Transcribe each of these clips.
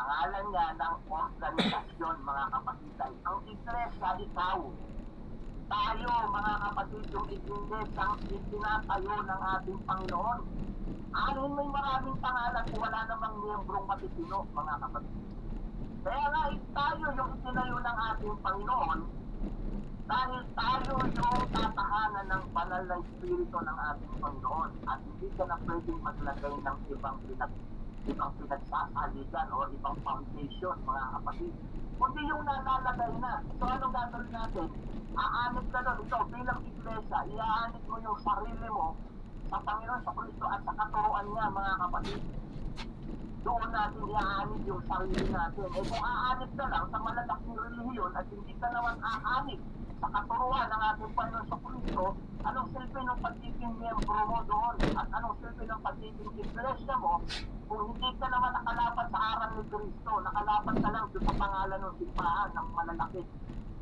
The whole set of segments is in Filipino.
Pangalan niya ng organisasyon, mga kapatid. Ang iglesia, ikaw. Tayo, mga kapatid, yung iglesia ang itinatayo ng ating Panginoon. May maraming pangalan kung wala namang miyembrong matitino, mga kapatid. Kaya nga, tayo yung itinayo ng ating Panginoon dahil tayo yung tatahanan ng banal na Espiritu ng ating Panginoon at hindi ka na pwedeng maglagay ng ibang pinagsasaligan o ibang foundation, mga kapatid. Kundi yung nalalagay na. So anong gagawin natin? Aanit ka doon. Ito, bilang iglesia, iaanit mo yung sarili mo sa Panginoon, sa Kristo at sa katuruan niya, mga kapatid. Doon natin iaanit yung sarili natin. Kung aanit ka lang sa malalaking relihiyon at hindi ka naman aanit sa katuruan ng ating Panginoon sa Kristo, anong silbi ng pagiging miyembro mo doon? At anong silbi ng pagiging iglesia mo kung hindi ka naman nakalapat sa aral ni Kristo, nakalapat ka lang sa pangalan ng simbahan ng malalaki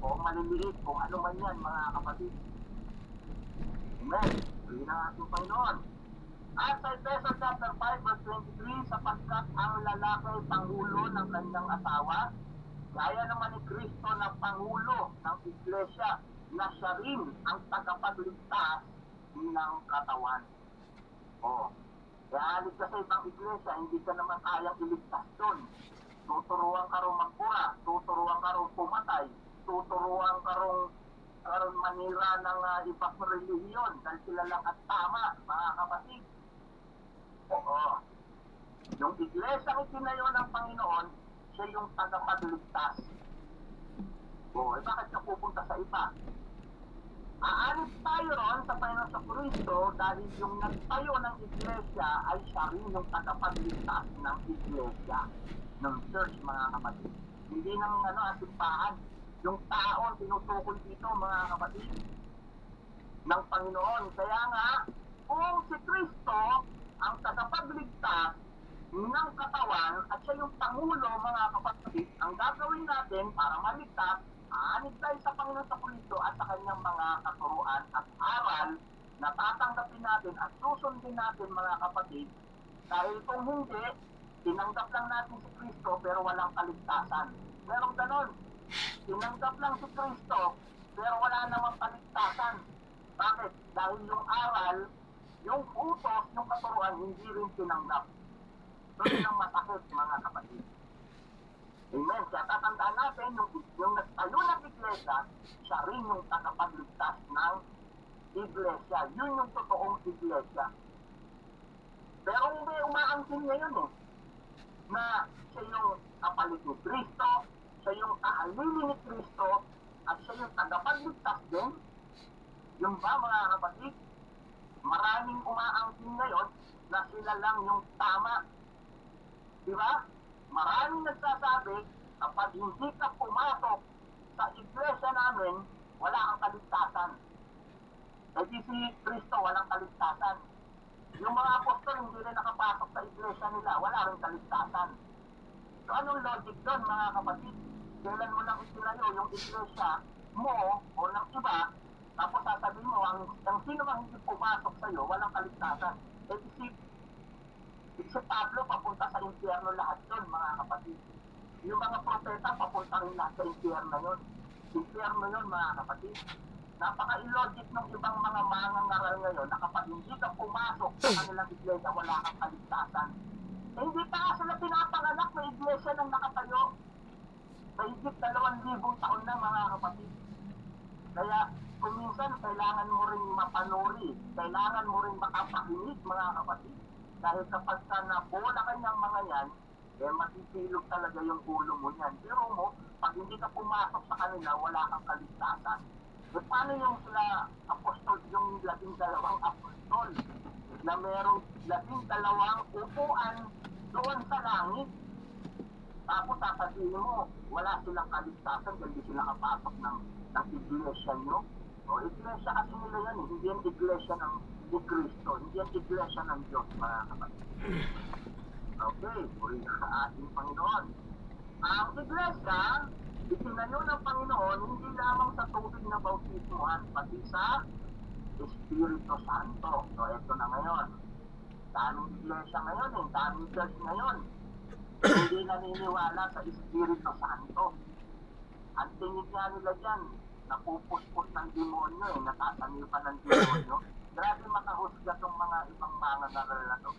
o maliliit kung ano man yan, mga kapatid. Amen. Tuloy ng ating Panginoon. At sa Efesos chapter 5 verse 23, sapagkat ang lalaki ay pangulo ng kanyang asawa, gaya naman ni Kristo na pangulo ng iglesia, na siya rin ang tagapagligtas ng katawan. Kaya halit ka sa ibang iglesia, hindi ka naman kayang iligtas doon. Tuturuan ka rin magpura, tuturuan ka rin pumatay, tuturuan ka rin manira ng ibang relihiyon dahil sila lang at tama, mga kapatid. Yung iglesia ang itinayo ng Panginoon, siya yung tagapagligtas. Bakit ka pupunta sa iba? Aanit tayo ron sa Panginoon sa Kristo dahil yung nagtayo ng iglesia ay siya rin yung tagapagligtas ng iglesia, ng church, mga kapatid. Hindi ng simbahan. Yung tao tinutukol dito, mga kapatid, ng Panginoon. Kaya nga, kung si Kristo ang tagapagligtas ng katawan at siya yung pangulo, mga kapatid, ang gagawin natin para maligtas, aanit tayo sa Panginoon sa Kristo at sa kanyang mga katuruan at aral na tatanggapin natin at susundin natin, mga kapatid, dahil kung hindi, tinanggap lang natin si Kristo pero walang kaligtasan. Merong ganon. Tinanggap lang si Kristo pero wala namang kaligtasan. Bakit? Dahil yung aral, yung utos, yung katuruan, hindi rin tinanggap. Doon ang masakit, mga kapatid. Amen. Kaya tatandaan natin, yung nagtayo ng iglesia, siya rin yung tagapagligtas ng iglesia. Yun yung totoong iglesia. Pero may umaangkin ngayon na siya yung kapalit ni Kristo, siya yung kahalili ni Kristo, at siya yung tagapagligtas din. Yung ba, mga kapatid? Maraming umaangkin ngayon na sila lang yung tama. Diba? Maraming nagsasabi, kapag hindi ka pumasok sa iglesia namin, wala kang kaligtasan. Di si Kristo walang kaligtasan. Yung mga apostol hindi rin nakapasok sa iglesia nila, wala rin kaligtasan. So anong logic doon, mga kapatid? Kailan mo lang itinayo yung iglesia mo o ng iba, tapos sasabihin mo, ang sino mang hindi pumasok sa'yo, walang kaligtasan. Si Pablo papunta sa impyerno lahat doon, mga kapatid. Yung mga propeta papunta rin lahat sa impyerno yun. Impyerno yun, mga kapatid. Napaka-illogic ng ibang mga mangangaral ngayon na kapag hindi ka pumasok sa kanilang iglesia, wala kang kaligtasan. Hindi pa sila pinapanganak na iglesia ng nakatayo. Mahigit 2,000 taon na, mga kapatid. Kaya kung minsan kailangan mo rin mapanuri, kailangan mo rin makapakinig, mga kapatid. Dahil kapag ka nabola kanyang mga yan, matisilog talaga yung ulo mo yan. Pero mo, pag hindi ka pumasok sa kanila, wala kang kaligtasan. Paano yung sila apostol, yung 12 apostol, na merong 12 upuan doon sa langit? Tapos sasabihin mo, wala silang kaligtasan dahil di sila kapasok ng iglesia nyo. Iglesia kasi nila yan, hindi yan iglesia ng Kristo, hindi yan iglesia ng Diyos, mga kapatid. Okay, puri sa ating Panginoon. Ang iglesia, itinayo ng Panginoon, hindi lamang sa tubig na bautismuhan, pati sa Espiritu Santo. So, ito na ngayon. Daming iglesia ngayon, daming church ngayon. hindi naniniwala sa Espiritu Santo. Ang tingin nga nila dyan, napupuspos ng demonyo natataniw pa ng demonyo. Grabe makahusga tong mga ibang mga na to.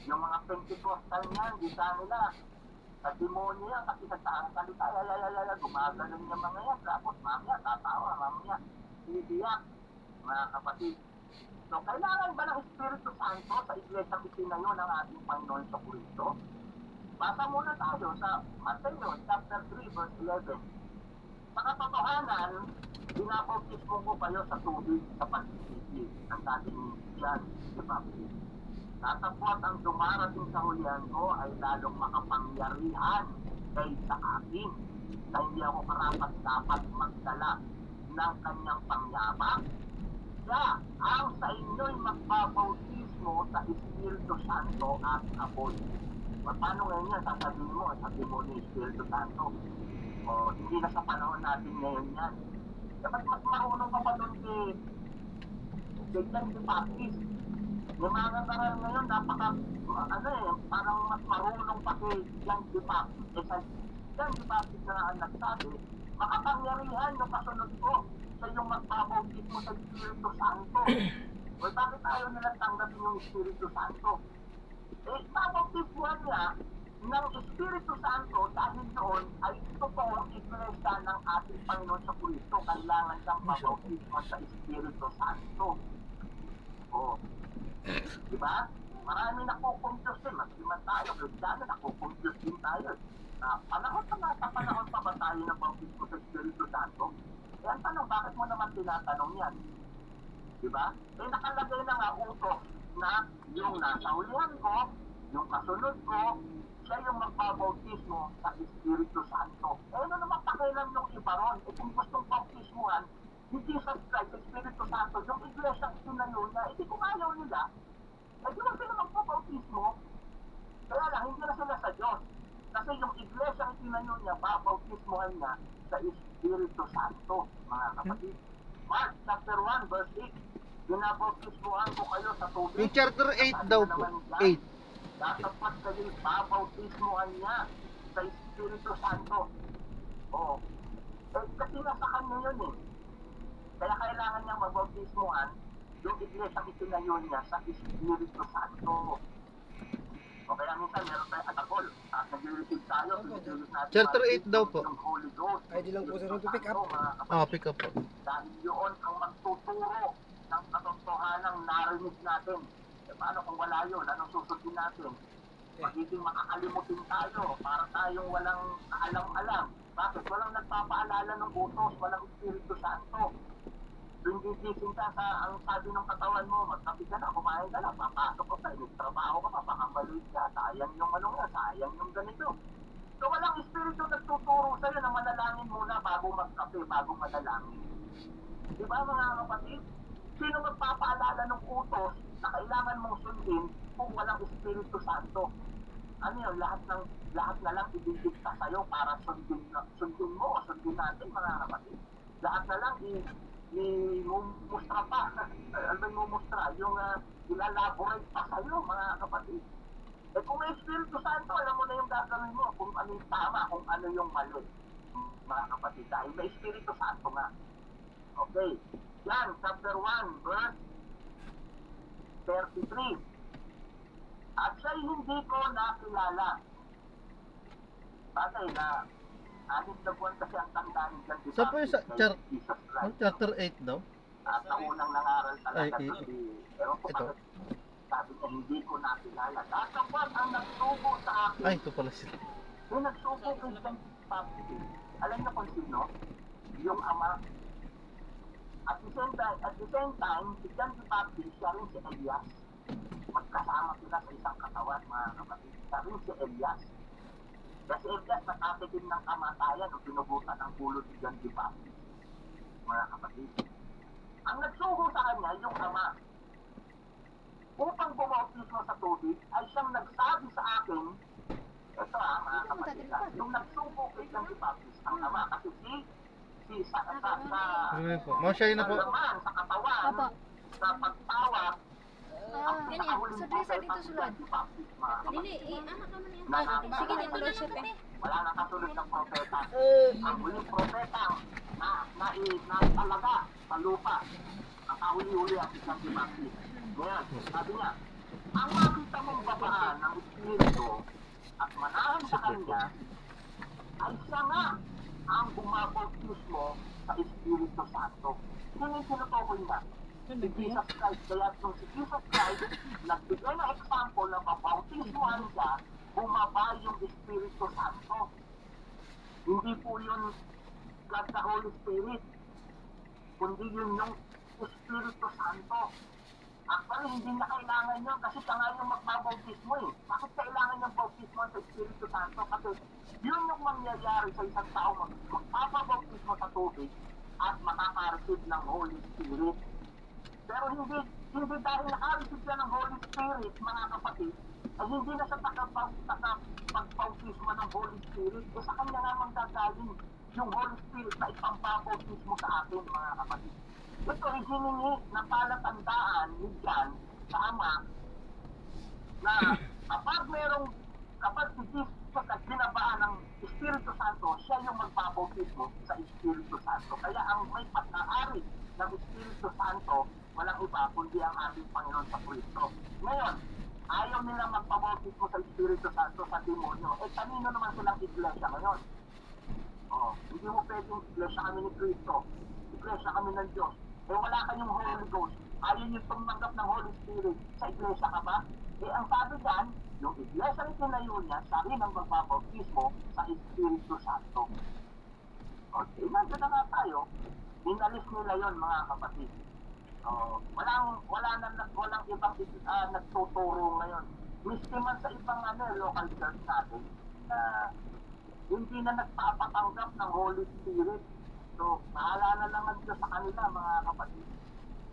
Yung mga Pentecostal niyan, di sa nila, sa demonyo yan, kasi nagsasalita, gumagalan yung mga yan, tapos mamaya tatawa, mamaya iiyak, mga kapatid. So, kailangan ba ng Espiritu Santo sa Iglesia itinayo ng ating Panginoon sa Kristo? Basa muna tayo sa Mateo chapter 3 verse 11. Sa katotohanan, binabautismo ko kayo sa tubig sa pagsisisi ng dating John the Baptist. Tatapwat ang dumarating sa hulihan ko ay lalong makapangyarihan kaysa akin, na hindi ako karapat dapat magdala ng kanyang pangyabang. Siya ang sa inyo'y magbabautismo sa Espiritu Santo at apoy. Paano ngayon yan? Sasabihin mo, sabi mo ni Espiritu Santo. O, hindi na sa panahon natin ngayon yan. Dapat mas marunong ka pa doon kay John the Baptist. Yung mga nagaral ngayon, parang mas marunong pa kay John the Baptist. Kaysa John the Baptist na ang nagsabi, makapangyarihan yung kasunod ko sa yung magbabautismo sa Espiritu Santo. O bakit ayaw nila tanggapin yung Espiritu Santo? Babautismuhan niya ng Espiritu Santo dahil doon ay totoong iglesia ng ating Panginoon sa Kristo. Kailangan siyang babautismo sa Espiritu Santo. O, diba? Marami nakukonfuse din. Mas naman tayo, Kristiyano, nakukonfuse din tayo. Sa panahon pa ba tayo ng bautismo sa Espiritu Santo? Kaya ang tanong, bakit mo naman tinatanong yan? Diba? Nakalagay na nga utos na yung nasa hulihan ko, yung kasunod ko, siya yung magbabautismo sa Espiritu Santo. Ano naman pakialam ng iba ron? Kung gustong bautismuhan, ni Jesus Christ, Espiritu Santo, yung iglesia tinayo niya, kung ayaw nila, di ba sila magpapautismo? Kaya lang, hindi na sila sa Diyos. Kasi yung iglesia ang tinayo niya, babautismuhan niya sa Espiritu Santo, mga kapatid. Mark chapter 1 verse 8, binabautismuhan ko kayo sa tubig. Yung chapter 8 daw po. 8. Datapat kayo, babautismuhan niya sa Espiritu Santo. Oo. Kasi nasa kanya yun Kaya kailangan niyang magbautismuhan yung iglesia itinayo niya sa Espiritu Santo. O kaya minsan meron tayong atakol. Nag-receive tayo. Chapter 8 daw po. Yung Holy Ghost. Ay, di lang po sa to pick up. Pick up po. Dahil yun ang magtuturo ng katotohanang narinig natin. Paano kung wala yun? Anong susundin natin? Magiging makakalimutin tayo para tayong walang kaalam-alam. Bakit? Walang nagpapaalala ng utos, walang Espiritu Santo. Doon gigising ka sa ang sabi ng katawan mo, magkapi ka na, kumain ka na, papasok ka pa, trabaho ka pa, pakambalik ka, sayang yung sayang yung ganito. So walang Espiritu nagtuturo sa'yo na manalangin muna bago magkape, bago manalangin. Di ba mga kapatid? Sino magpapaalala ng utos na kailangan mong sundin kung walang Espiritu Santo? Ano yun? Lahat na lang ididikta sa'yo para sundin mo o sundin natin mga kapatid. Lahat na lang i-mustra pa. Ano ba i-mustra? Yung ilalaborate pa sa'yo mga kapatid. Kung may Espiritu Santo, alam mo na yung gagawin mo kung ano yung tama, kung ano yung mali. Mga kapatid, dahil may Espiritu Santo nga. Okay. Yan, chapter 1, verse 33. At siya'y hindi ko nakilala. Bagay na, 6 na buwan kasi ang tandaan dyan. Saan po yung chapter 8 daw? At ang unang nangaral talaga ewan ko bakit sabi niya, hindi ko nakilala. Tatapos ang nagsubo sa akin. Ay, ito pala siya. Yung nagsubo kay John Baptist, alam niyo kung sino? Yung ama. At the same time, si John the Baptist, siya rin si Elias. Magkasama sila sa isang katawan, mga kapatid. Siya rin si Elias. Kasi Elias nakatikim ng kamatayan o pinubutan ang ulo si John the Baptist. Mga kapatid. Ang nagsugo sa kanya, yung ama. Upang bumautismo sa tubig, ay siyang nagsabi sa akin, ito mga kapatid, yung nagsugo kay John the Baptist, ang ama. Kasi sa Masya yun na po. sa katawan, sa pagtawag, Ganyan. Sudli sa dito sulod. Dili, anak naman yan. Sige, dito na lang kami. Wala nang kasunod ng propeta. Ang huling propeta na talaga sa lupa. Ang kahuli-huli ang isang Baptist. Ngayon, sabi niya, ang makita mong babaan ng Espiritu at manahan sa kanya ay siya nga ang bumabautismo sa Espiritu Santo. Yun yung tinutukoy niya. Si Jesus Christ. Kaya kung si Jesus Christ nagbigay ng example na babautismohan siya, bumaba yung Espiritu Santo. Hindi po yun God the Holy Spirit, kundi yun yung Espiritu Santo. Actually, hindi na kailangan yun kasi siya nga yung magbabautismo eh. Bakit kailangan yung bautismo sa Espiritu Santo? Kasi yun yung mangyayari sa isang tao magpapabautismo sa tubig at makaka-receive ng Holy Spirit. Pero hindi dahil naka-receive siya ng Holy Spirit, mga kapatid, ay hindi na siya pag-bautismo ng Holy Spirit. E sa kanya nga manggagaling yung Holy Spirit na ipampabautismo sa atin, mga kapatid. Ito ay hiningi na palatandaan ni John sa Ama na kapag si Jesus at binabaan ng Espiritu Santo, siya yung magbabautismo sa Espiritu Santo. Kaya ang may pag-aari ng Espiritu Santo, walang iba kundi ang ating Panginoon sa Kristo. Ngayon, ayaw nila magpabautismo sa Espiritu Santo sa demonyo. Eh, kanino naman silang iglesia ngayon? Hindi mo pwedeng iglesia kami ni Kristo. Iglesia kami ng Diyos. Eh, wala kayong Holy Ghost. Ayaw nyo tumanggap ng Holy Spirit. Sa iglesia ka ba? Eh, ang sabi dyan, yung iglesia rin tinayo niya, siya rin ang magbabautismo sa Espiritu Santo. Okay, nandiyan na nga tayo. Inalis nila yon, mga kapatid. Walang ibang nagtuturo ngayon. Miski man sa ibang local church natin na hindi na nagpapatanggap ng Holy Spirit. So, bahala na lang ang Diyos sa kanila, mga kapatid.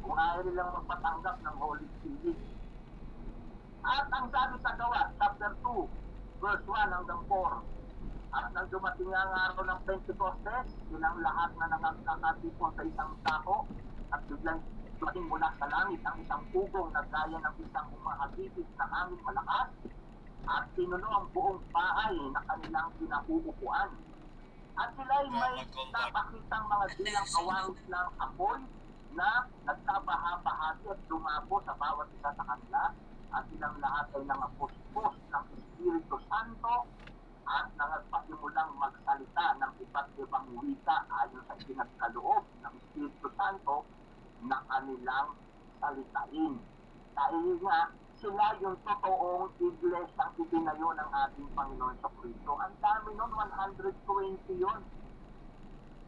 Kung ayaw nilang magpatanggap ng Holy Spirit. At ang sabi sa Gawa, chapter 2, verse 1 hanggang 4. At nang dumating ang araw ng Pentecostes, silang lahat na nakakatipon sa isang dako at biglang dumating mula sa langit ang isang pugong na gaya ng isang umahagipit na hangin malakas at pinuno ang buong bahay na kanilang pinauupuan. At sila'y may napakitang mga dilang kawangis ng apoy na nagkabaha-bahati at lumabo sa bawat isa sa kanila at silang lahat ay nangapuspos ng Espiritu Santo at nagpasimulang magsalita ng iba't ibang wika ayon sa pinagkaloob ng Espiritu Santo na kanilang salitain. Dahil nga, sila yung totoong iglesyang itinayo ng ating Panginoon sa Kristo. Ang dami nun, 120 yun.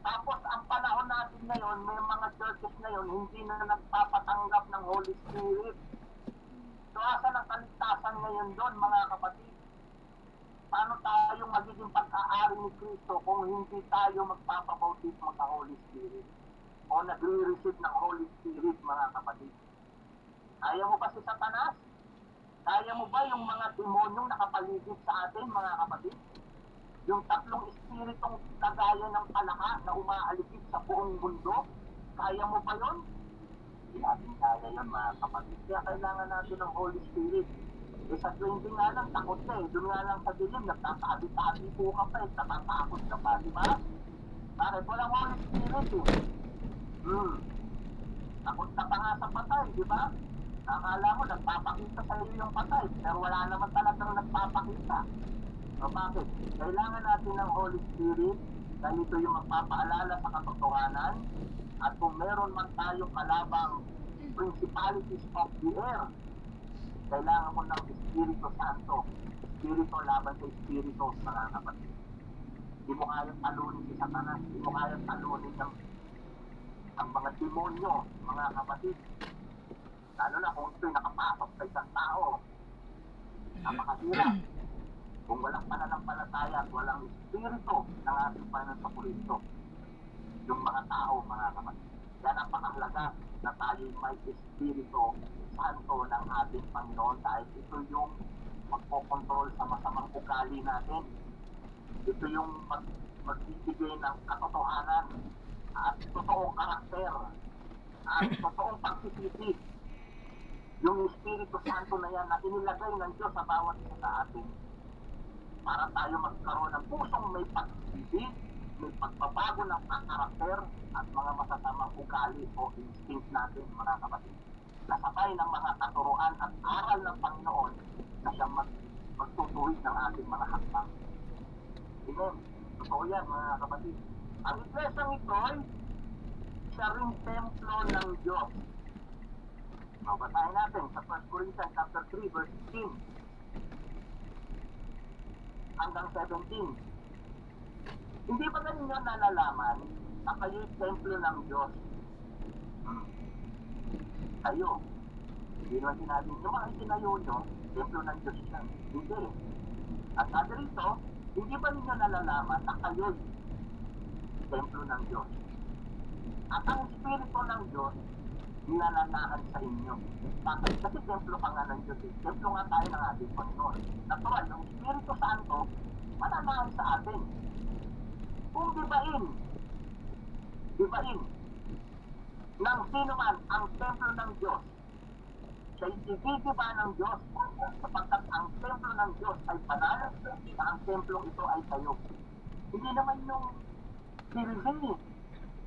Tapos, ang panahon natin ngayon, may mga churches ngayon, hindi na nagpapatanggap ng Holy Spirit. So, asan ang kaligtasan ngayon doon, mga kapatid? Paano tayo magiging pag-aari ni Kristo kung hindi tayo magpapabautismo sa Holy Spirit? O nagre-receive ng Holy Spirit, mga kapatid? Ayaw mo ba si Satanas? Kaya mo ba yung mga demonyong nakapaligid sa atin, mga kapatid? Yung tatlong espiritong kagaya ng palaka na umaaligid sa buong mundo? Kaya mo ba yun? Hindi natin kaya yun, mga kapatid. Kaya kailangan natin ng Holy Spirit. Eh sa 20 nga lang, takot ka eh. Doon nga lang sa dilim, nagtatabi-tabi po ka pa eh. Natatakot ka pa, di ba? Bakit? Walang Holy Spirit eh. Takot ka pa nga sa patay, di ba? Akala mo, nagpapakita sa iyo yung patay, pero wala naman talagang nagpapakita. O bakit? Kailangan natin ng Holy Spirit dahil ito yung magpapaalala sa katotohanan at kung meron man tayong kalabang principalities of the air, kailangan mo ng Espiritu Santo. Espiritu laban sa Espiritu, mga kapatid. Hindi mo kayang talunin si Satanas, hindi mo kayang talunin ang mga demonyo, mga kapatid. Lalo na kung ito'y nakapasok sa isang tao. Napakasira. Kung walang pananampalataya at walang espiritu ng ating Panginoon sa Kristo, yung mga tao, mga kapatid. Kaya napakahalaga na tayo may Espiritu Santo ng ating Panginoon dahil ito yung magpokontrol sa masamang ugali natin. Ito yung magbibigay ng katotohanan at totoong karakter at totoong pagsisisi yung Espiritu Santo na yan na inilagay ng Diyos sa bawat isa sa atin para tayo magkaroon ng pusong may pag-ibig, may pagbabago ng karakter at mga masasamang ugali o instinct natin, mga kapatid. Kasabay ng mga katuruan at aral ng Panginoon na siyang magtutuwid ng ating mga hakbang. Amen. Totoo yan, mga kapatid. Ang iglesyang ito ay siya ring templo ng Diyos. Basahin natin sa 1 Corinthians chapter 3 verse 16 hanggang 17. Hindi ba ninyo nalalaman na kayo'y templo ng Diyos? Kayo. Hindi naman sinabi nyo, mga itinayo nyo, templo ng Diyos yan. Hindi. At sabi rito, hindi ba ninyo nalalaman na kayo'y templo ng Diyos? At ang Espiritu ng Diyos nilalanahan sa inyo. Bakit? Kasi templo ka nga ng Diyos. Templo nga tayo ng ating Panginoon. Natural, yung Espiritu Santo mananahan sa atin. Kung dibain ng sino man ang templo ng Diyos, siya'y igigiba ng Diyos sapagkat ang templo ng Diyos ay banal na ang templong ito ay tayo. Hindi naman yung building.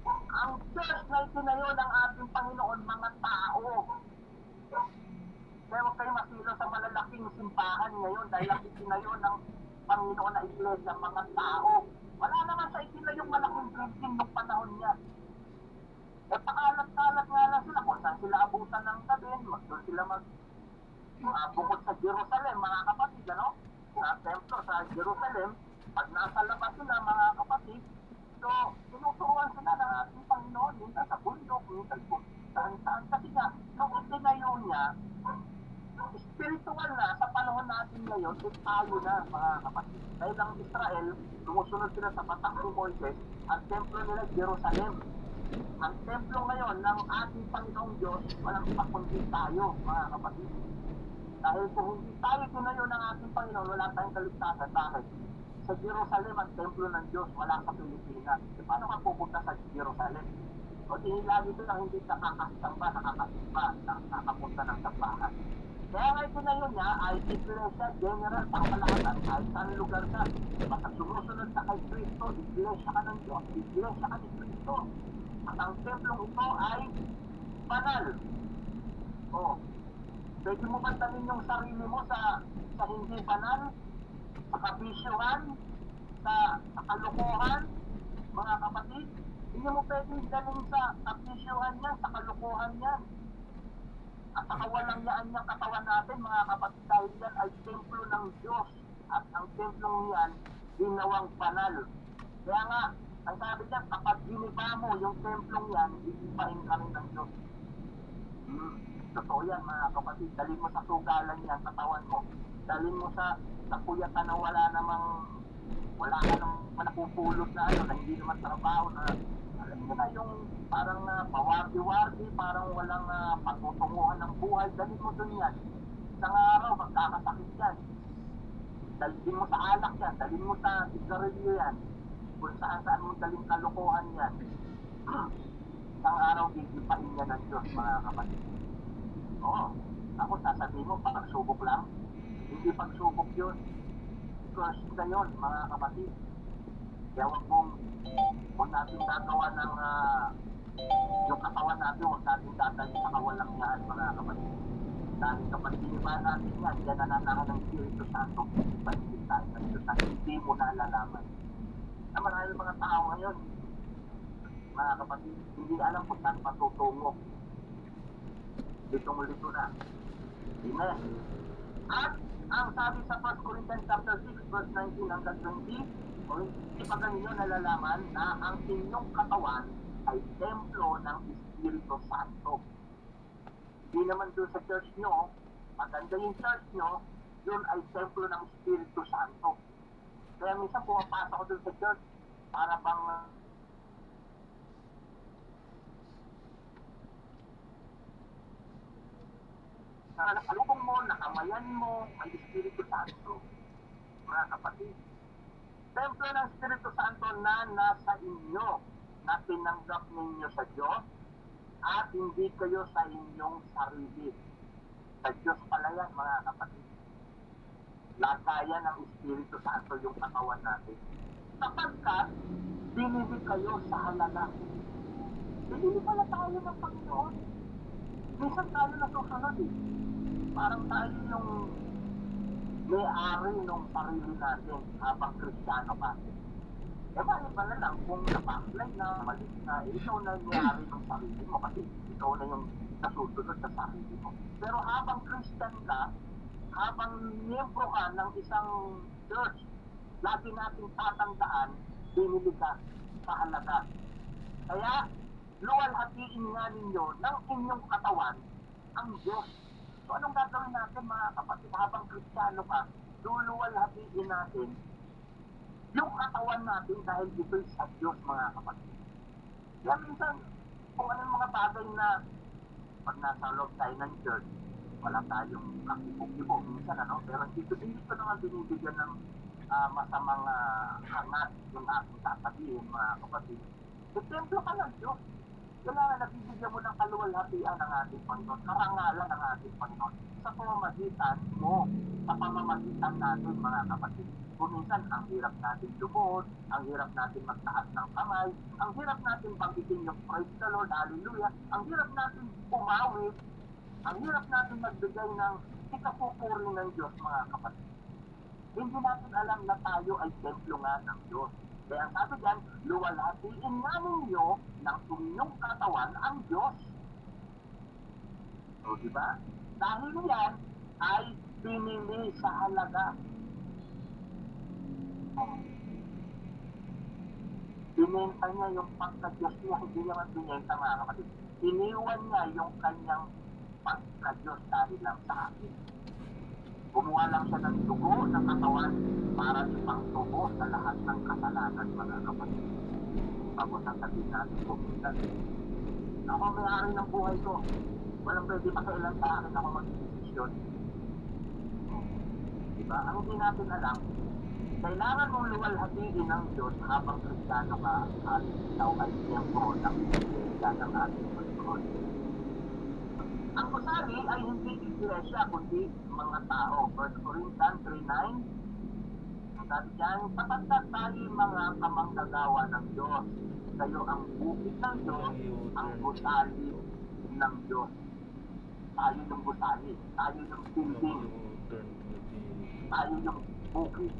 Ang church na itinayo ng ating Panginoon, mga tao. Kaya huwag kayo masilo sa malalaking simbahan ngayon dahil ang itinayo ng Panginoon na iglesia, mga tao. Wala naman sa itinayong malaking building nung panahon niya. E pakalat-kalat nga lang sila kung saan sila abutan ng gabi, doon sila bukod sa Jerusalem, mga kapatid, ano? Sa templo sa Jerusalem, pag nasa labas sila, mga kapatid, so, tinuturuan sila ng ating Panginoon, minsan sa bundok, minsan po, saan. Kasi nga, nung itinayo niya, spiritual na, sa panahon natin ngayon, tayo na, mga kapatid. Dahil ang Israel, sumusunod sila sa batak ni Moises, ang templo nila, Jerusalem. Ang templo ngayon ng ating Panginoong Diyos, walang iba kundi tayo, mga kapatid. Dahil kung hindi tayo tinayo ng ating Panginoon, wala tayong kaligtasan. Bakit? Sa Jerusalem, ang templo ng Diyos, wala sa Pilipinas. E paano ka pupunta sa Jerusalem? O tinilagi doon ang hindi nakakasamba, nakakapunta ng sambahan. Kaya nga itinayo niya ay iglesia general pangkalahatan kahit saan lugar ka. Basta sumusunod ka kay Kristo, iglesia ka ng Diyos, iglesia ka ni Kristo. At ang templong ito ay banal. O, pwede mo bantanin yung sarili mo sa hindi banal, sa kabisyuhan, sa kalukuhan, mga kapatid. Hindi mo pwedeng dalhin sa kabisyuhan yan, sa kalukuhan yan. At sa kawalangyaan niyang katawan natin, mga kapatid, dahil yan ay templo ng Diyos. At ang templong yan, ginawang banal. Kaya nga, ang sabi niya, kapag giniba mo yung templong yan, iibahin ka rin ng Diyos. Totoo yan, mga kapatid. Dalhin mo sa sugalan yan, katawan mo. Dalhin mo sa puyatan na wala ka naman napupulot na na hindi naman trabaho na alam mo na yung parang pawardi-wardi, parang walang patutunguhan ng buhay. Dalhin mo dun yan. Isang araw, magkakasakit yan. Dalhin mo sa alak yan, dalhin mo sa sigarilyo yan. Kung saan mo daling kalokohan yan. Isang araw, gigipain yan ng Diyos, mga kapatid. Oo. Ako sasabihin mo, pagsubok lang. Hindi pagsubok yun. Curse na yun, mga kapatid. Kaya huwag natin gagawa ng yung katawan natin, huwag natin dadalhin sa kawalangyaan, mga kapatid. Dahil kapag giniba natin yan, yan nananahan ng Espiritu Santo, panigit tayo ng Diyos na hindi mo nalalaman. Na marami mga tao ngayon, mga kapatid, hindi alam kung saan patutungo. Litong-lito na. Amen. At ang sabi sa 1 Corinthians chapter 6 verse 19 hanggang 20, kung hindi pa ninyo nalalaman na ang inyong katawan ay templo ng Espiritu Santo. Hindi naman doon sa church nyo, maganda yung church nyo, yun ay templo ng Espiritu Santo. Kaya minsan pumapasok ko doon sa church para bang nakalubong mo, nakamayan mo, may Espiritu Santo. Mga kapatid, templo ng Espiritu Santo na nasa inyo, na tinanggap ninyo sa Diyos, at hindi kayo sa inyong sarili. Sa Diyos pala yan, mga kapatid. Lagayan ng Espiritu Santo yung katawan natin. Sapagkat, binili kayo sa halaga. Binili pala tayo ng Panginoon. Minsan tayo nasusunod eh. Parang tayo yung may-ari ng sarili natin habang Kristiyano ka. Eh, bakit pala lang kung napa-apply na, malis na, ikaw na yung may-ari ng sarili mo kasi ikaw na yung nasusunod sa sarili mo. Pero habang Christian ka, habang miyembro ka ng isang church, lagi natin tatandaan, binili ka sa halaga. Kaya, luwalhatiin nga ninyo ng inyong katawan ang Diyos. So, anong gagawin natin mga kapatid? Habang Kristiyano ka, luluwalhatiin natin yung katawan natin dahil ito'y sa Diyos, mga kapatid. Kaya minsan, kung anong mga bagay na pag nasa loob tayo ng church, wala tayong kakipog-kipog minsan, ano? Pero hindi ko naman binibigyan ng masamang hangat yung aking sasabihin, mga kapatid. So, templo ka ng Diyos. Kailangan nabibigyan mo ng kaluwalhatian ng ating Panginoon, karangalan ng ating Panginoon sa pamamagitan mo, sa pamamagitan natin, mga kapatid. Kung minsan, ang hirap natin lumuhod, ang hirap natin magtaas ng kamay, ang hirap natin banggitin yung praise the Lord, hallelujah, ang hirap natin umawit, ang hirap natin magbigay ng ikapupuri ng Diyos, mga kapatid. Hindi natin alam na tayo ay templo nga ng Diyos. Kaya ang sabi dyan, luwalhatiin nga ninyo ng inyong katawan ang Diyos. So, diba? Dahil yan ay pinili sa halaga. Binenta niya yung pagka-Diyos niya, hindi naman binenta, mga kapatid. Iniwan niya yung kanyang pagka-Diyos dahil lang sa akin. Gumawa lang siya ng dugo ng katawan para ipangtubo sa lahat ng kasalanan, mga kapatid. Pagod ang sabihin natin kung minsan, ako may-ari ng buhay ko. Walang pwede pakialam sa akin ako mag-desisyon. Diba? Ang hindi natin alam, kailangan mong luwalhatiin ng Diyos habang Kristiyano ka at ikaw ay siyempre ng Iglesia ng ating Panginoon. Ang gusali ay hindi iglesia, kundi mga tao. 1 Corinthians 3:9. Sabi dyan, sapagkat tayo mga kamanggagawa ng Diyos. Kayo ang bukid ng Diyos, ang gusali ng Diyos. Tayo yung gusali, tayo yung building, tayo yung bukid,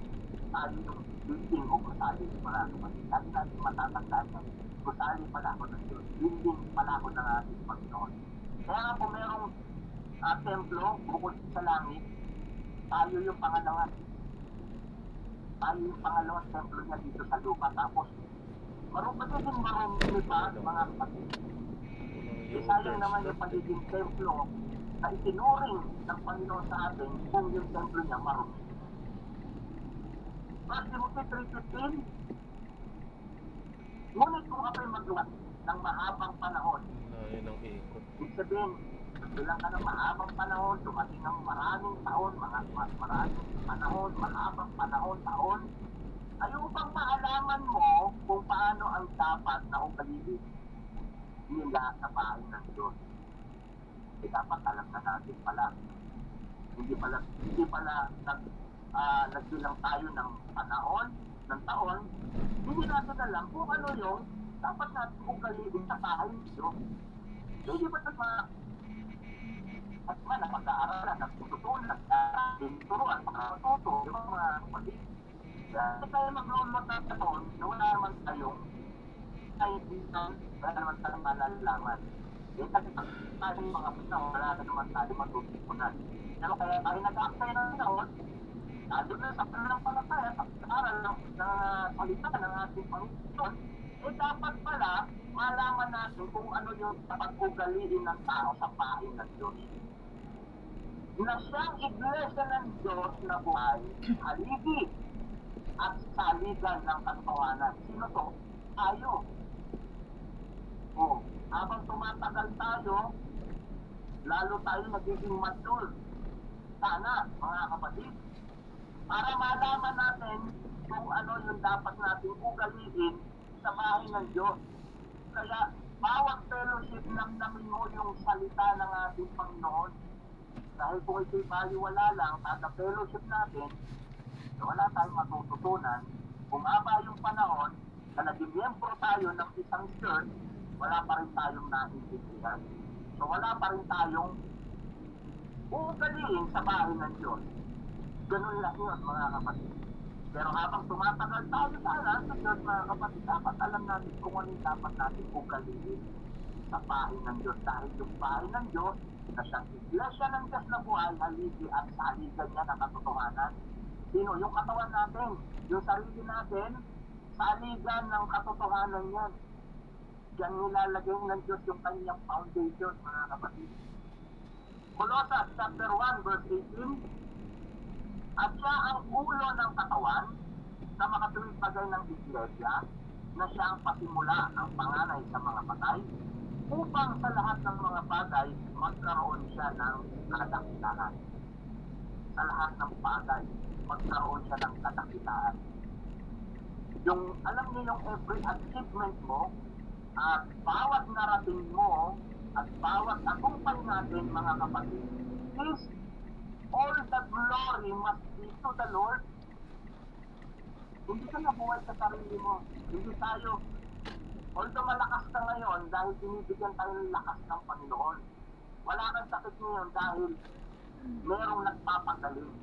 tayo yung building o gusali. Mga kapatid, lagi natin matatandaan yan. Gusali pala ako ng Diyos, building pala ako ng ating Panginoon. Kaya nga kung merong templo, bukod sa langit, tayo yung pangalawa. Tayo yung pangalawang templo niya dito sa lupa. Tapos, magiging marami pa, mga kapatid. Sayang naman yung pagiging templo na itinuring ng Panginoon sa atin kung yung templo niya marami. Timothy 3:15, ngunit kung ako'y magawa ng mahabang panahon, ibig sabihin, bilang ka ng mahabang panahon, dumating ng maraming taon, maraming panahon, mahabang panahon, taon, ay upang maalaman mo kung paano ang dapat na ugaliin nila sa bahay ng Diyos. Eh dapat alam na natin pala. Hindi pala nagbilang tayo ng panahon, ng taon, hindi natin alam kung ano yung dapat natin ugaliin sa bahay ng Diyos. Hindi ba ito at man, napag-aaralan, nagtututunan, nagtuturuan, pagkakatuto, di ba mga kapatid? Kaya tayo maglulot ng taon, na wala naman tayong kaibigan, wala naman tayong malalaman. Eh, kasi tayong mga panahon, wala naman tayo matutunan. Pero kaya tayo nag-aakay ng taon, lalo na sa pananampalataya, sa pag-aaral ng salita ng ating Panginoon, eh dapat pala malaman natin kung ano yung pag-ugaliin ng tao sa bahay ng Diyos. Na siyang iglesia ng Diyos na buhay, haligi at saligan ng katotohanan. Sino to? Tayo. Habang tumatagal tayo, lalo tayo nagiging mature. Sana, mga kapatid, para malaman natin kung ano yung dapat natin ugaliin sa bahay ng Diyos. Kaya, bawat fellowship namin mo yung salita ng ating Panginoon. Dahil kung ito'y baliwala lang, kada fellowship natin, wala tayong matututunan. Kung haba yung panahon na naging miyembro tayo ng isang church, wala pa rin tayong naiintindihan. So wala pa rin tayong uugaliin sa bahay ng Diyos. Ganun lang yun, mga kapatid. Pero habang tumatagal tayo sana sa Diyos, mga kapatid, dapat alam natin kung ano yung dapat natin ugaliin sa bahay ng Diyos. Dahil yung bahay ng Diyos, na siyang iglesia ng Diyos na buhay, haligi at saligan niya ng katotohanan. Sino? Yung katawan natin, yung sarili natin, saligan ng katotohanan yan. Diyan nilalagay ng Diyos yung kanyang foundation, mga kapatid. Colossus chapter 1 verse 18, at siya ang ulo ng katawan sa makatuwid bagay ng iglesia, na siya ang pasimula ang panganay sa mga patay, upang sa lahat ng mga bagay magkaroon siya ng kadakilaan. Sa lahat ng bagay magkaroon siya ng kadakilaan. Yung, alam niyo yung every achievement mo, at bawat narating mo, at bawat tagumpay natin, mga kapatid, is all the glory must be to the Lord. Hindi ka nabuhay sa sarili mo. Hindi tayo, although malakas ka ngayon dahil binibigyan tayo ng lakas ng Panginoon. Wala kang sakit ngayon dahil merong nagpapagaling.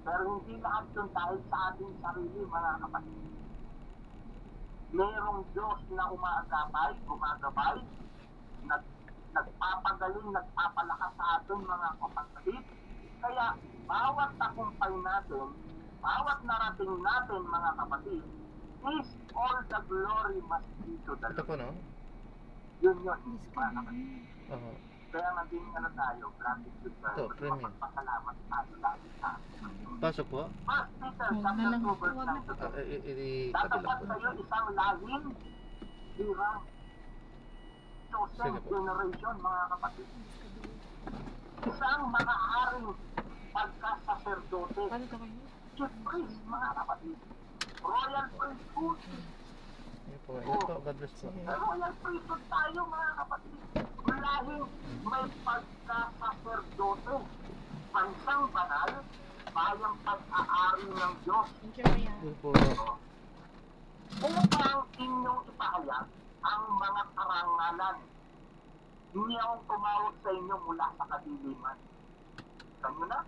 Pero hindi lahat yun dahil sa ating sarili, mga kapatid. Merong Diyos na gumagabay, nagpapagaling, nagpapalakas sa atin, mga kapatid. Kaya, bawat tagumpay natin, bawat narating natin, mga kapatid, is all the glory must be to the Ito po, Lord. no? Yun, mga kapatid. Oo. Kaya maging tayo, gratitude tayo, Ito, premium. magpasalamat tayo lagi sa atin. Pasok po. First Peter chapter 2 verse 9 to 10. Itabi lang Tatapat po. kayo isang lahing hirang chosen Sige po. generation, mga kapatid. Isang makaaring pagkasaserdote, chief priest, mga kapatid. Royal priesthood. Ito po. Ito po. God bless po. Royal priesthood tayo, mga kapatid. Lahing may pagkasaserdote. Bansang banal, bayang pag-aari ng Diyos. Ito po. Upang inyong ipahayag ang mga karangalan niyang tumawag sa inyo mula sa kadiliman. Kanyo na?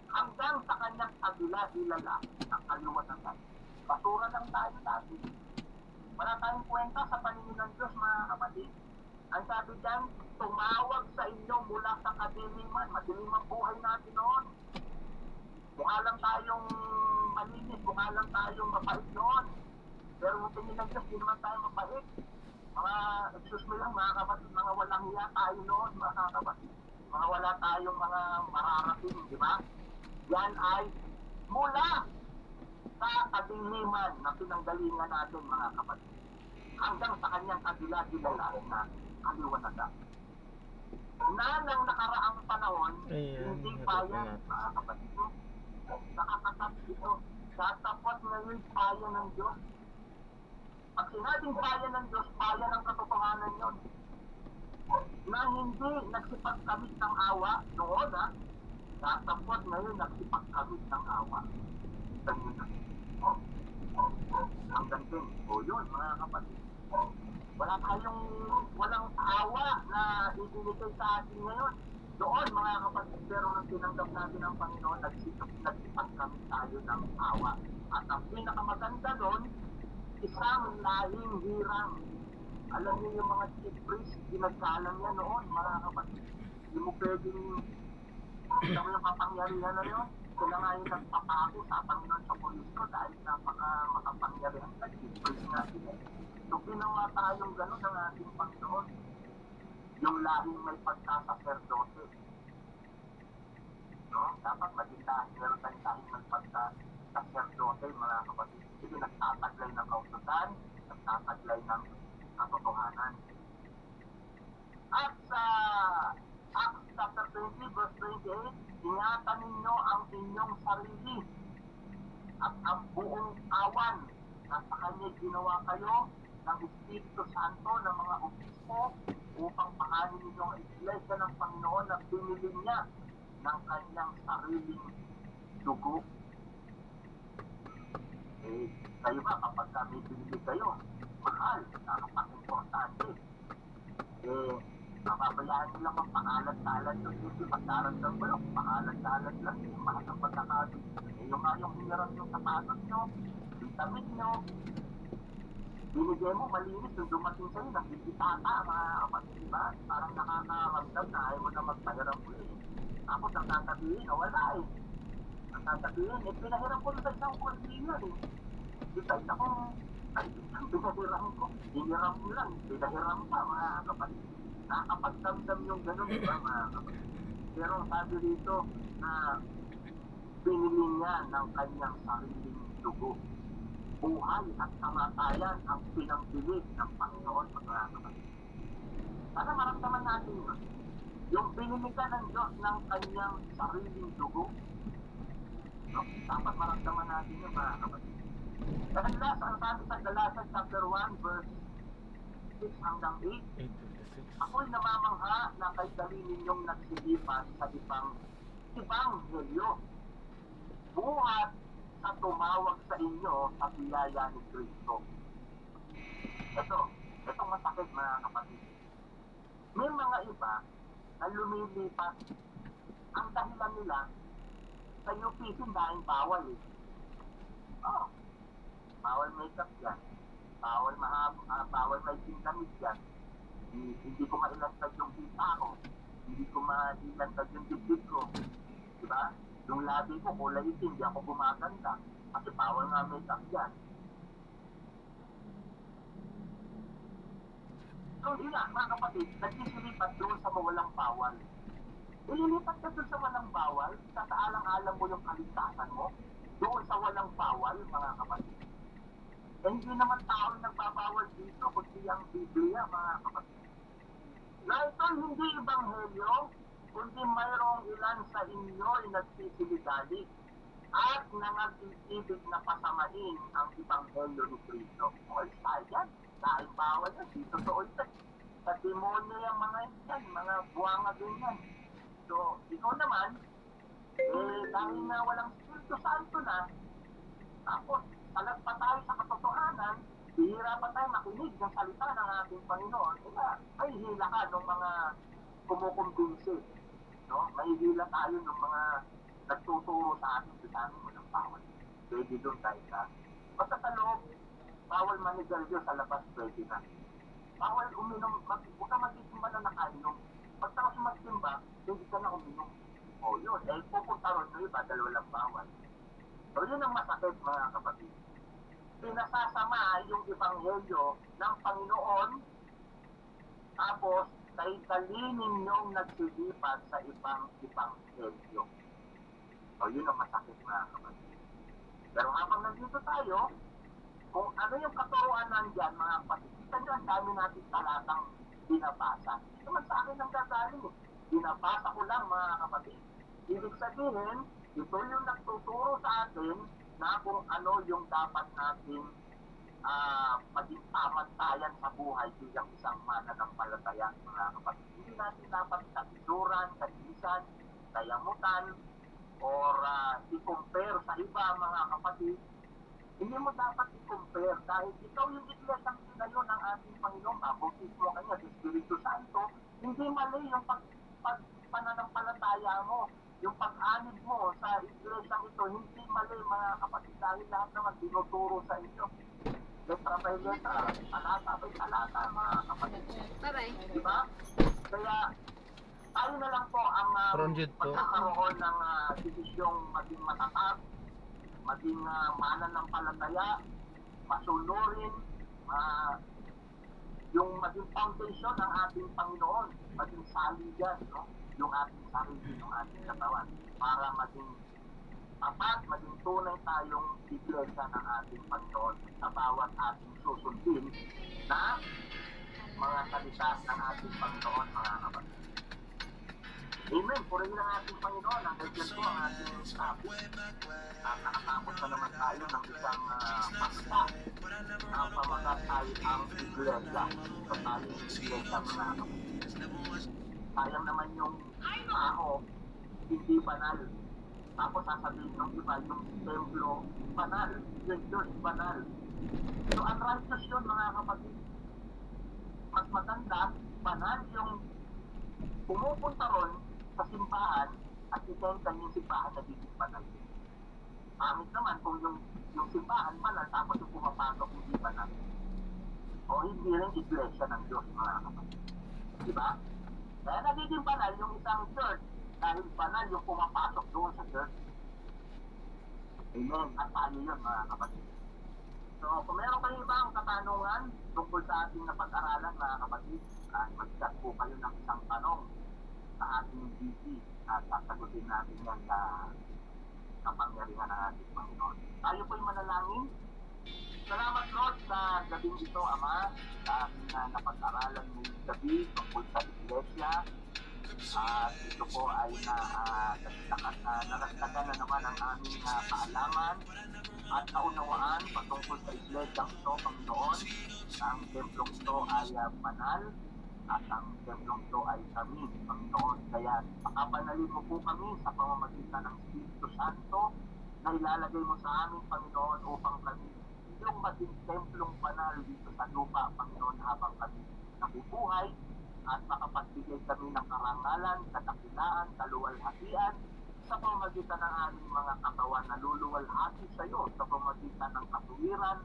Hanggang sa kanyang kabila-hilala ng kaliwanagan. Basura lang tayo dati. Wala tayong kwenta sa paningin ng Diyos, mga kapatid. Ang sabi dyan, tumawag sa inyo mula sa kadiliman. Madilim ang buhay natin noon. Mukha lang tayong malinis, mukha lang tayong mapait noon. Pero kung tingin ng Diyos, di naman tayo mapait. Mga, excuse me lang, mga kapatid, mga walang hiya tayo noon, mga kapatid. Mga wala tayong mga mararating, di ba? Yan ay mula sa kadiliman na pinanggalingan natin, mga kapatid. Hanggang sa kanyang kabila-bilalaan na kaliwanagan. Na ng nakaraang panahon, Ayan, hindi ito pa po yan, natin. mga kapatid. Nakakatap ito. Tatapot ngayon bayan ng Diyos. Pag sinabing bayan ng Diyos, bayan ng katotohanan yun. Na hindi nagsipagkamit ng awa noon, ha? Tatapot ngayon nagsipagkamit ng awa. Ganyan na. Ang ganting. O yun, mga kapatid. Walang awa na ibinigay sa atin ngayon. Doon, mga kapatid, pero nang tinanggap natin ang Panginoon, nagsipagkamit tayo ng awa. At ang pinakamaganda doon, isang lahing hirang. Alam niyo yung mga chief priest, ginagkalang yan noon, mga kapatid. Hindi mo pwedeng, kita mo yung kapangyarihan na yun. Sila nga yung nagpapako sa Panginoon sa Kristo dahil makapangyarihan sa chief priest natin. So, ginawa tayong gano'n ng ating Panginoon. Yung lahing may pagkasaserdote. No? Dapat maging meron tayong may pagkasaserdote, mga kapatid. Hindi nagtataglay ng kautusan, nagtataglay ng katotohanan. At sa Acts chapter 20 verse 28, ingatan ninyo ang inyong sarili at ang buong awan na sa kanya ginawa kayo ng Espiritu Santo ng mga obispo upang pakanin ninyo ang iglesia ng Panginoon na pinili niya ng kanyang sariling dugo. Eh, kayo ba kapag may binili kayo, mahal, nakapag-importante, eh, mapabayaan nyo lang ang pangalan-talan yung hindi pagdaramdam ko yung pangalan-talan lang yung mahal ng pagkakabit. Eh, yung nga yung hinirang yung sapatos nyo, vitamin nyo, binigay mo malinis yung dumating sa'yo, nagkikitata, mga kapatid, diba? Parang nakakaramdam na ayaw mo na magpahiram ko eh. Tapos ang sasabihin, wala eh. Ang sasabihin, pinahiram ko sa isang container eh. Besides ako, ay, pinahiram ko. Hiniram ko lang, pinahiram pa, mga kapatid. Nakakapagdamdam yung gano'n, diba, mga kapatid? Pero sabi dito na pinili niya ng kanyang sariling dugo. Buhay at kamatayan ang pinambilig ng Panginoon, mga kapatid. Sana maramdaman natin yun. Yung pinili ka ng Diyos ng kanyang sariling dugo, no? Dapat maramdaman natin yun, mga kapatid. Dahil last, ang sabi sa Galatians chapter 1, verse 6 hanggang 8, 8:56. ako'y namamangha na kay dali ninyong nagsilipan sa ibanghelyo. Buhat sa tumawag sa inyo sa biyaya ni Kristo. Ito masakit, mga kapatid. May mga iba na lumilipat. Ang dahilan nila sa UPC dahil bawal eh. Oh, bawal makeup yan. Bawal may damit yan. Hindi ko mailantad yung kita ko. Hindi ko mailantad yung dibdib ko. Diba? Yung labi ko, kulay itim, hindi ako gumaganda. Kasi bawal nga makeup yan. So, yun nga, mga kapatid, nagsisilipat doon sa mawalang bawal. Ililipat ka doon sa walang bawal, sasaalang-alang mo yung kaligtasan mo, doon sa walang bawal, mga kapatid. Eh, hindi naman tao nagbabawal dito, kundi ang Biblia, mga kapatid. Na ito hindi ibanghelyo, kundi mayroong ilan sa inyo ay nagsisiligali at nangag-ibig na pasamain ang ibanghelyo ni Kristo. O, sayang, dahil bawal yan, dito sa ulit. Sa demonyo yung mga yan, mga buwanga din yan. So, ikaw naman, dahil na walang Espiritu Santo na, tapos, salat pa tayo sa katotohanan, bihira pa tayo makinig ng salita ng ating Panginoon, ay hila ka ng mga kumukumbinsi. No? May hila tayo ng mga nagtuturo sa ating bisanin mo ng bawal. Pwede doon tayo sa. Basta sa loob, bawal manigalyo sa labas, pwede na. Bawal uminom, huwag ka magsisimba na nakainom. Pagtapos magsimba, hindi ka na uminom. O yun, pupunta ron yung iba, dalawa lang bawal. So yun ang masakit, mga kapatid. Pinasasama yung ibanghelyo ng Panginoon, tapos kay kalinin ninyong nagsilipat sa ibang ibanghelyo. O yun ang masakit, mga kapatid. Pero habang nandito tayo, kung ano yung katuruan nandyan, mga kapatid, kita nyo ang dami natin talatang binabasa. Ito naman sa akin ang gagaling eh. Binabasa ko lang, mga kapatid. Ibig sabihin, ito yung nagtuturo sa atin na kung ano yung dapat natin maging tamantayan sa buhay bilang isang mananampalataya, mga kapatid. Hindi natin dapat katisuran, katisan, kayamutan, or i-compare sa iba, mga kapatid. Hindi mo dapat i-compare dahil ikaw yung iglesyang tinayo ng ating Panginoon, mabukis mo kanya sa Espiritu Santo. Hindi mali yung pananampalataya mo, yung pag-anib mo sa iglesyang ito, hindi mali, mga kapatid, dahil lahat naman dinuturo sa inyo. Letra by letra, talata by talata, mga kapatid. Bye-bye. Diba? Kaya, tayo na lang po ang pagkakaroon ng desisyong maging matatag, maging mananampalataya, masunurin, yung maging foundation ng ating Panginoon, maging saligan, no? Yung ating sarili, yung ating katawan, para maging tapat, maging tunay tayong iglesia ng ating Panginoon sa bawat ating susundin na mga salita ng ating Panginoon, mga kapatid. Amen. Purihin ang ating Panginoon. Ang ganyan po ang ating topic. Nakatapos na naman tayo ng isang pasta ang pamagatay ang iglesia. So tayo iglesia, mga kapatid. Sayang naman yung tao hindi banal. Tapos sasabihin ng iba yung templo banal, yung church banal. So unrighteous yun mga kapatid. Mas maganda, banal yung pumupunta ron sa simbahan at itentan yung simbahan na nagiging banal. Pangit naman kung yung simbahan banal tapos yung pumapasok hindi banal. O hindi rin iglesia ng Diyos mga kapatid. Diba? Kaya nagiging banal yung isang church dahil banal yung pumapasok doon sa church. Amen. At paano yun mga kapatid? So kung meron kayo ibang katanungan tungkol sa ating napag-aralan mga kapatid, mag-chat po kayo ng isang tanong sa ating GC at sasagutin natin yan sa kapangyarihan ng ating Panginoon. Tayo po'y manalangin. Salamat Lord sa gabing ito, Ama, sa ating napag-aralan ngayong gabi tungkol sa Iglesia. At ito po ay naragdagan na naman ang aming kaalaman at kaunawaan patungkol sa Iglesia ito, Panginoon, na ang templong ito ay banal at ang templong ito ay kami, Panginoon. Kaya pakabanalin mo po kami sa pamamagitan ng Espiritu Santo na ilalagay mo sa amin, Panginoon, upang kami yung maging templong banal dito sa lupa, Panginoon, habang kami nabubuhay at makapagbigay kami ng karangalan, kadakilaan, kaluwalhatian sa pamamagitan ng aming mga katawan na luluwalhati sa iyo sa pamamagitan ng katuwiran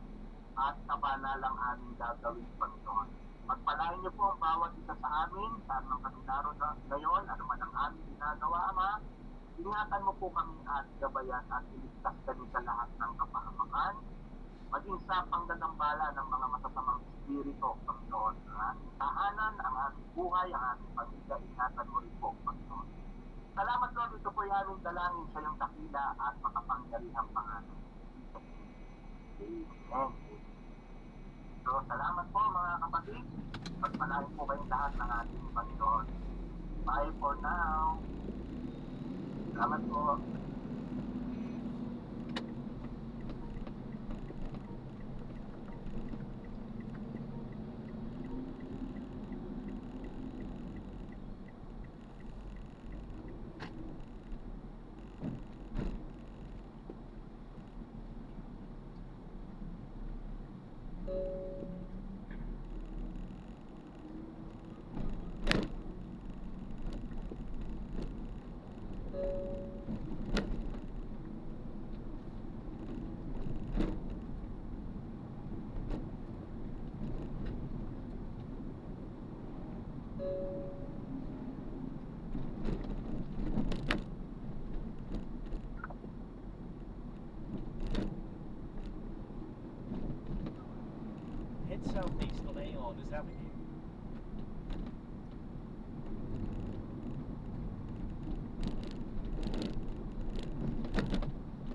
at kabanalang aming gagawin, Panginoon. Magpalain niyo po ang bawat isa sa amin, saan man kami naroon ngayon, ano man ang aming ginagawa, Ama. Ingatan mo po kami at gabayan at iligtas kami sa lahat ng kapahamakan, maging sa pangganambala ng mga masasamang espiritu, Panginoon. Ang aming tahanan, ang aming buhay, ang aming pamilya, ingatan mo rin po, Panginoon. Salamat, Lord, ito po yung aming dalangin sa iyong dakila at makapangyarihang pangalan. Amen. So, salamat po mga kapatid. Pagpalain po kayong lahat ng ating Panginoon. Bye for now. Salamat po. Head southeast on Arnes Avenue.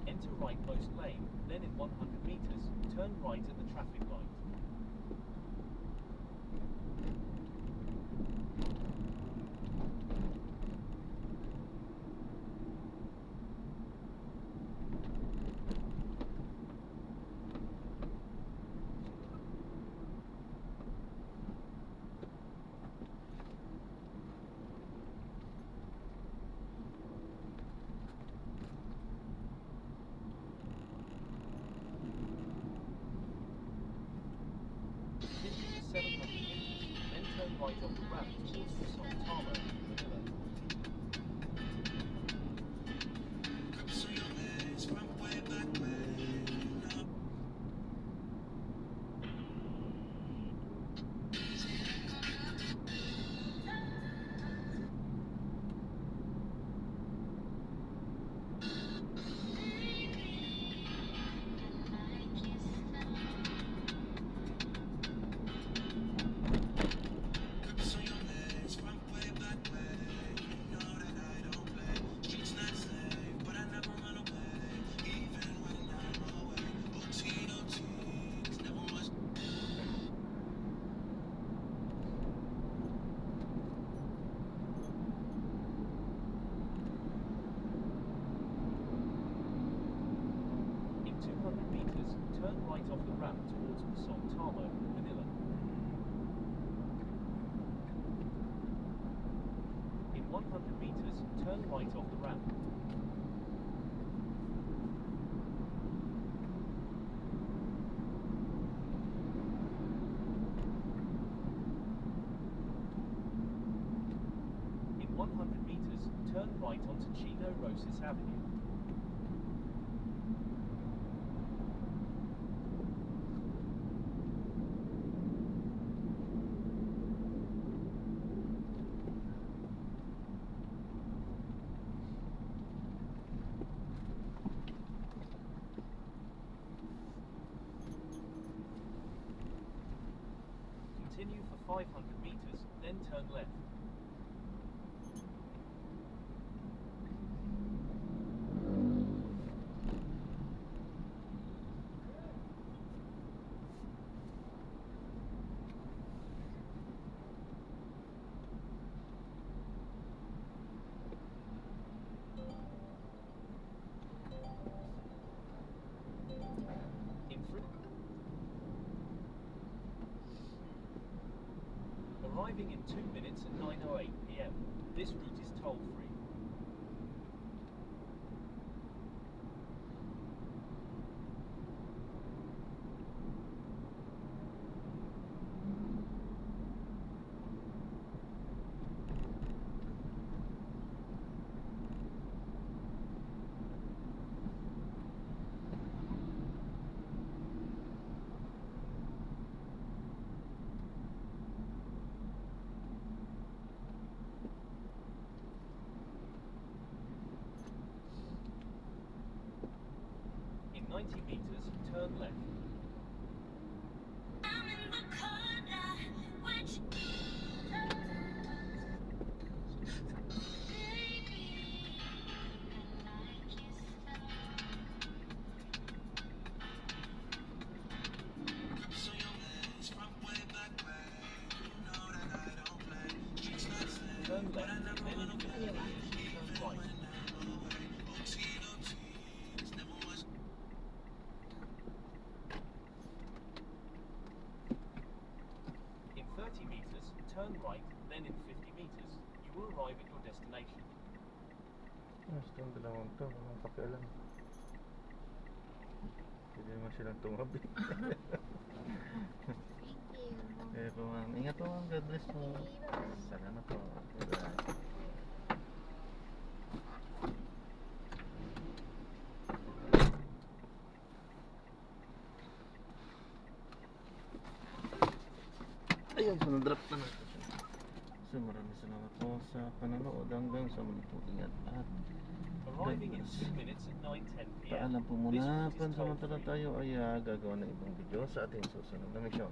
Enter rightmost lane, then in 100 meters, turn right at the traffic light. Continue 700 meters, then turn right off the ramp towards the Santama, Manila. In 200 meters, turn right off the ramp towards Santama, Manila. In 100 meters, turn right off the ramp. In 100 meters, turn right onto Chino Rosas Avenue. Continue for 500 meters, then turn left. In Arriving in 2 minutes at 9:08 p.m. This route is toll-free. In 90 meters, turn left. Turn left, then in 50 meters, turn right. In 30 meters, turn right, then in 50 meters, you will arrive at your destination. Basta yung dalawang to, walang pakialam. Hindi naman silang tumabi. Thank you. Kaya po ma'am, ingat po ma'am, God bless po. Salamat po. Bye-bye. Ayun, so na-drop na natin siya. So maraming salamat po sa panonood hanggang sa muli po. Ingat at Arriving in 2 minutes at 9:10 p.m. paalam po This muna. route is Pansamantala toll-free. tayo ay gagawa ng ibang video sa ating susunod na misyon.